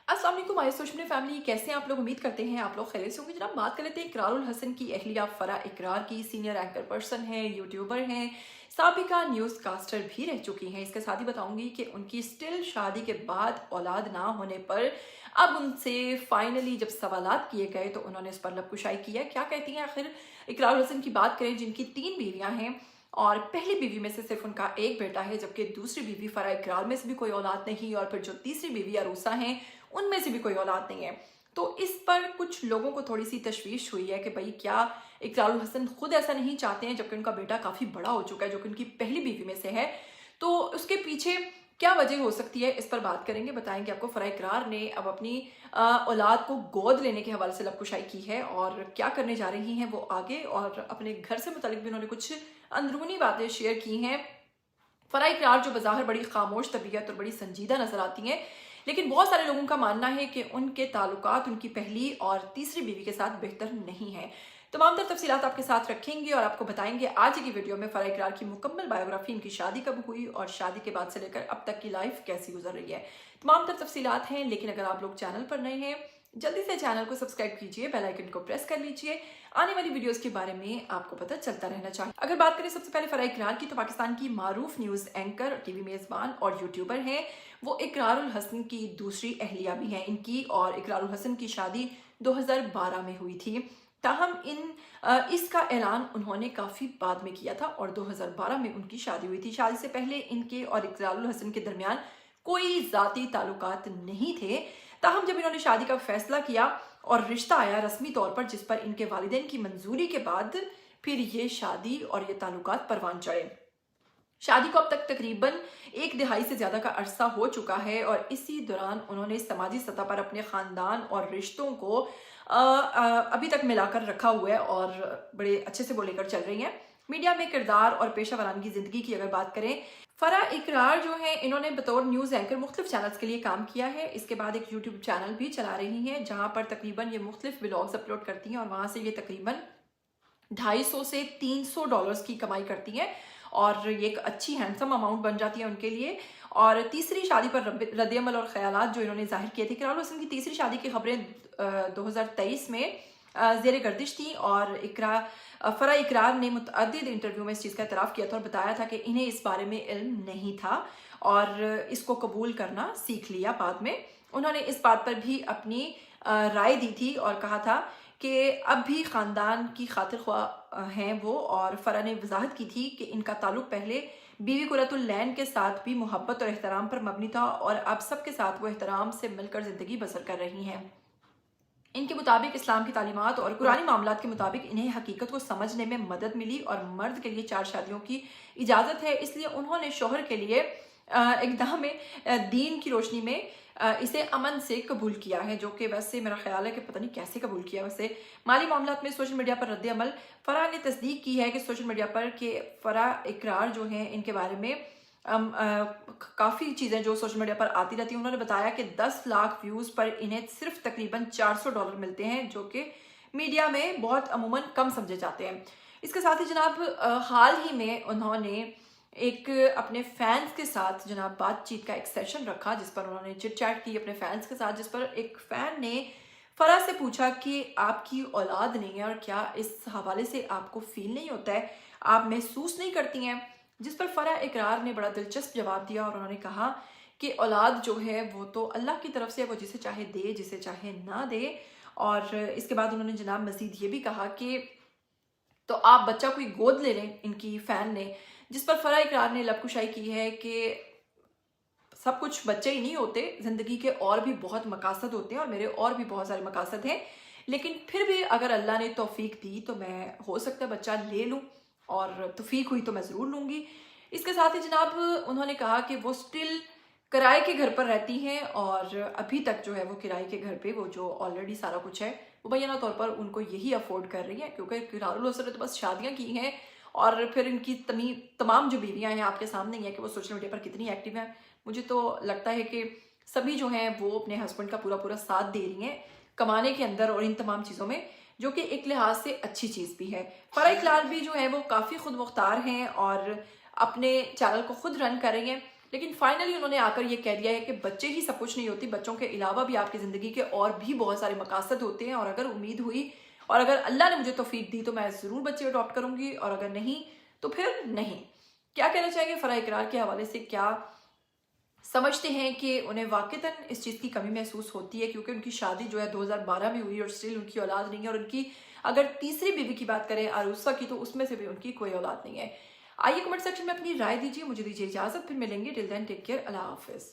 अस्सलाम वालेकुम my social family, कैसे हैं आप लोग? उम्मीद करते हैं आप लोग खैरियत से होंगे। जनाब, बात कर लेते हैं इकरारुल हसन की अहलिया फराह इकरार की। सीनियर एंकर पर्सन हैं, यूट्यूबर हैं, साबिका न्यूज़ कास्टर भी रह चुकी हैं। इसके साथ ही बताऊंगी कि उनकी स्टिल शादी के बाद औलाद ना होने पर अब उनसे फाइनली जब सवालात किए गए तो उन्होंने इस पर लबकुशाई की है। क्या कहती हैं आखिर? इकरारुल हसन की बात करें, जिनकी 3 बीवियां हैं और पहली बीवी में से सिर्फ उनका एक बेटा है, जबकि दूसरी बीवी फराह इकरार में से भी कोई औलाद नहीं, और फिर जो तीसरी बीवी अरूसा हैं उनमें से भी कोई औलाद नहीं है। तो इस पर कुछ लोगों को थोड़ी सी तशवीश हुई है कि भाई क्या इकरारुल हसन खुद ऐसा नहीं चाहते हैं, जबकि उनका बेटा काफी बड़ा हो चुका है, जो कि उनकी पहली बीवी में से है। तो उसके पीछे क्या वजह हो सकती है, इस पर बात करेंगे, बताएंगे आपको। फराह इकरार ने अब अपनी औलाद को गोद लेने के हवाले से लबकुशाई की है और क्या करने जा रही हैं वो आगे, और अपने घर से मुतालिक भी उन्होंने कुछ अंदरूनी बातें शेयर की हैं। फराह इकरार जो बज़ाहिर बड़ी खामोश तबीयत और बड़ी संजीदा नजर आती हैं, लेकिन बहुत सारे लोगों का मानना है कि उनके ताल्लुकात उनकी पहली और तीसरी बीवी के साथ बेहतर नहीं है। तमाम तर तफसीलात आपके साथ रखेंगे और आपको बताएंगे आज की वीडियो में फराह इकरार की मुकम्मल बायोग्राफी, इनकी शादी कब हुई और शादी के बाद से लेकर अब तक की लाइफ कैसी गुजर रही है। तमाम तर तफसीलात हैं, लेकिन अगर आप लोग चैनल पर नए हैं जल्दी से चैनल को सब्सक्राइब कीजिए, बेल आइकन को प्रेस कर लीजिए, आने वाली वीडियोस के बारे में आपको पता चलता रहना चाहिए। अगर बात करें सबसे पहले फराह इकरार की, तो पाकिस्तान की मारूफ न्यूज़ एंकर, टीवी मेज़बान और यूट्यूबर हैं। वो इकरारुल हसन की दूसरी अहलिया भी हैं। इनकी और इकरारुल हसन की शादी 2012 में हुई थी। ताहम इसका ऐलान उन्होंने काफ़ी बाद में किया था और 2012 में उनकी शादी हुई थी। शादी से पहले इनके और इकरारुल हसन के दरमियान कोई ज़ाती ताल्लुकात नहीं थे। ताहम जब इन्होंने शादी का फैसला किया और रिश्ता आया रस्मी तौर पर, जिस पर इनके वालिदैन की मंजूरी के बाद फिर ये शादी और ये ताल्लुकात परवान चढ़े। शादी को अब तक तकरीबन 1 दिहाई से ज़्यादा का अरसा हो चुका है और इसी दौरान उन्होंने समाजी सतह पर अपने ख़ानदान और रिश्तों को अभी तक मिलाकर रखा हुआ है और बड़े अच्छे से वो लेकर चल रही हैं। मीडिया में किरदार और पेशा वरानगी ज़िंदगी की अगर बात करें, फराह इकरार जो है, इन्होंने बतौर न्यूज़ एंकर मुख्तलिफ चैनल्स के लिए काम किया है। इसके बाद एक यूट्यूब चैनल भी चला रही हैं, जहाँ पर तकरीबन ये मुख्तलिफ व्लॉग्स अपलोड करती हैं और वहाँ से ये तकरीबन 250 से $300 की कमाई करती हैं और ये एक अच्छी हैंडसम अमाउंट बन जाती है उनके लिए। और तीसरी शादी पर रद्द-ए-अमल और ख्यालात जो इन्होंने जाहिर किए थे। इकरारुल हसन की तीसरी शादी की खबरें 2023 में ज़ेर गर्दिश थी और फराह इकरार ने मुतअद्दिद इंटरव्यू में इस चीज़ का एतराफ़ किया था और बताया था कि इन्हें इस बारे में इल्म नहीं था और इसको कबूल करना सीख लिया बाद में। उन्होंने इस बात पर भी अपनी राय दी थी और कहा था कि अब भी ख़ानदान की खातिर ख्वाह हैं वो, और फराह ने वजाहत की थी कि इनका ताल्लुक पहले बीवी कुरतुल लैन के साथ भी मोहब्बत और एहतराम पर मबनी था और अब सबके साथ वो एहतराम से मिलकर ज़िंदगी बसर कर रही हैं। इनके मुताबिक इस्लाम की तालीमात और कुरानी मामलात के मुताबिक इन्हें हकीकत को समझने में मदद मिली और मर्द के लिए 4 शादियों की इजाज़त है, इसलिए उन्होंने शोहर के लिए इक़दाम दीन की रोशनी में इसे अमन से कबूल किया है, जो कि वैसे मेरा ख्याल है कि पता नहीं कैसे कबूल किया। वैसे माली मामलात में सोशल मीडिया पर रद्द-ए-अमल, फराह ने तस्दीक की है कि सोशल मीडिया पर कि फराह इकरार जो हैं, इनके बारे में काफ़ी चीज़ें जो सोशल मीडिया पर आती रहती हैं। उन्होंने बताया कि 10 लाख व्यूज़ पर इन्हें सिर्फ तकरीबन $400 मिलते हैं, जो कि मीडिया में बहुत अमूमन कम समझे जाते हैं। इसके साथ ही जनाब हाल ही में उन्होंने एक अपने फैंस के साथ जनाब बातचीत का एक सेशन रखा, जिस पर उन्होंने चिट चैट की अपने फैंस के साथ, जिस पर एक फ़ैन ने फराह से पूछा कि आपकी औलाद नहीं है और क्या इस हवाले से आपको फ़ील नहीं होता है, आप महसूस नहीं करती हैं? जिस पर फराह इकरार ने बड़ा दिलचस्प जवाब दिया और उन्होंने कहा कि औलाद जो है वो तो अल्लाह की तरफ से, वो जिसे चाहे दे, जिसे चाहे ना दे। और इसके बाद उन्होंने जनाब मज़ीद ये भी कहा कि तो आप बच्चा कोई गोद ले लें, इनकी फ़ैन ने, जिस पर फराह इकरार ने लबकुशाई की है कि सब कुछ बच्चे ही नहीं होते, ज़िंदगी के और भी बहुत मकासद होते हैं और मेरे और भी बहुत सारे मकासद हैं, लेकिन फिर भी अगर अल्लाह ने तौफीक दी तो मैं हो सकता है बच्चा ले लूँ और तौफीक हुई तो मैं ज़रूर लूँगी। इसके साथ ही जनाब उन्होंने कहा कि वो स्टिल किराए के घर पर रहती हैं और अभी तक जो है वो किराए के घर पे वो जो ऑलरेडी सारा कुछ है वो मुबैना तौर पर उनको यही अफोर्ड कर रही हैं, क्योंकि इकरारुल हसन ने तो बस शादियाँ की हैं और फिर इनकी तमाम जो बीवियाँ हैं आपके सामने ही है कि वो सोशल मीडिया पर कितनी एक्टिव हैं। मुझे तो लगता है कि सभी जो हैं वो अपने हस्बैंड का पूरा पूरा साथ दे रही हैं कमाने के अंदर और इन तमाम चीज़ों में, जो कि एक लिहाज से अच्छी चीज़ भी है। फराह इकरार भी जो है वो काफ़ी खुद मुख्तार हैं और अपने चैनल को खुद रन कर रही हैं। لیکن فائنلی انہوں نے آ کر یہ کہہ دیا ہے کہ بچے ہی سب کچھ نہیں ہوتی، بچوں کے علاوہ بھی آپ کی زندگی کے اور بھی بہت سارے مقاصد ہوتے ہیں، اور اگر امید ہوئی اور اگر اللہ نے مجھے توفیق دی تو میں ضرور بچے اڈاپٹ کروں گی، اور اگر نہیں تو پھر نہیں۔ کیا کہنا چاہیں گے فرح اقرار کے حوالے سے؟ کیا سمجھتے ہیں کہ انہیں واقعتاً اس چیز کی کمی محسوس ہوتی ہے؟ کیونکہ ان کی شادی جو ہے 2012 میں ہوئی اور اسٹل ان کی اولاد نہیں ہے، اور ان کی اگر تیسری بیوی کی بات کریں عروسہ کی تو اس میں سے بھی ان کی کوئی اولاد نہیں ہے۔ آئیے کمنٹ سیکشن میں اپنی رائے دیجیے، مجھے دیجیے اجازت، پھر ملیں گے، ٹل دین ٹیک کیئر، اللہ حافظ۔